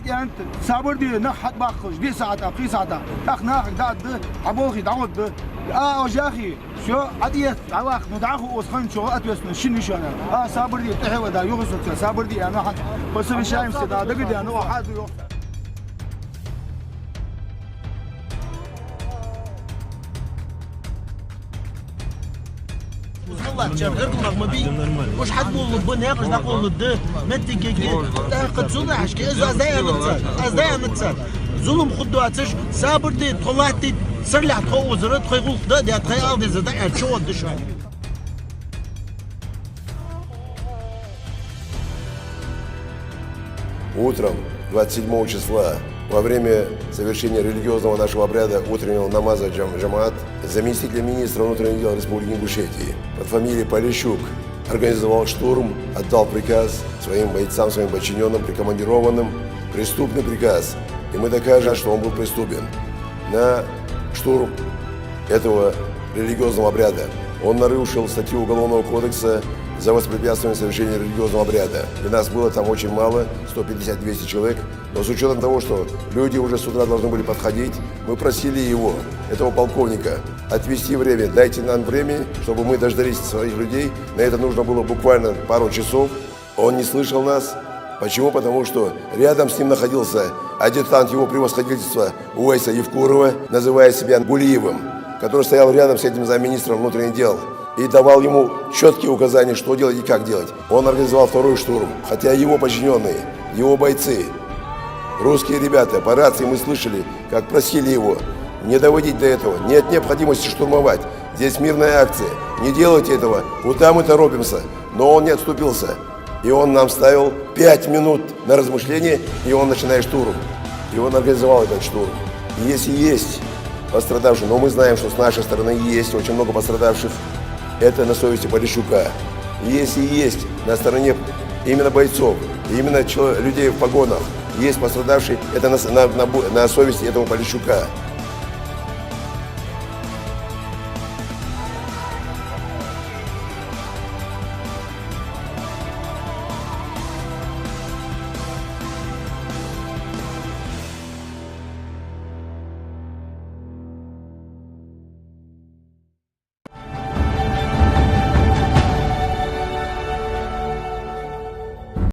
يعني صابر دي نحت باخش دي ساعتها في ساعتها تخناخ داد عبوخي دعوت وجاخي شو عديت عواخ ندعه وسخن شو اتوسن شنو شو انا صابر دي تحوى دا يغسل صابر دي انا حد بس في شايم سدا دقدي انا واحد والله تشغل مغمبي واش حد والله بناقش نقول الده ما تيجي قد صلحش كي ازاي نتسال ظلم خدواتش صابر دي طلعتي سرلع تخوز رد خيغول ده دي تخيل دي زدا شو دشوا. Утром 27 числа, во время совершения религиозного нашего обряда утреннего намаза джамаат, заместитель министра внутренних дел Республики Ингушетии под фамилией Полищук организовал штурм, отдал приказ своим бойцам, своим подчиненным, прикомандированным, преступный приказ. И мы докажем, что он был преступен. На штурм этого религиозного обряда он нарушил статью Уголовного кодекса за воспрепятствование совершения религиозного обряда. И нас было там очень мало, 150-200 человек. Но с учетом того, что люди уже с утра должны были подходить, мы просили его, этого полковника, отвести время. Дайте нам время, чтобы мы дождались своих людей. На это нужно было буквально пару часов. Он не слышал нас. Почему? Потому что рядом с ним находился адъютант его превосходительства Увайса Евкурова, называя себя Гулиевым, который стоял рядом с этим замминистром внутренних дел и давал ему четкие указания, что делать и как делать. Он организовал второй штурм, хотя его подчиненные, его бойцы, русские ребята, по рации мы слышали, как просили его не доводить до этого, нет необходимости штурмовать. Здесь мирная акция, не делайте этого, куда мы торопимся. Но он не отступился, и он нам ставил 5 минут на размышление, и он начинает штурм. И он организовал этот штурм. И если есть пострадавшие, но мы знаем, что с нашей стороны есть очень много пострадавших, это на совести Полищука. И если есть на стороне именно бойцов, именно людей в погонах, есть пострадавшие, это на совести этого Полищука.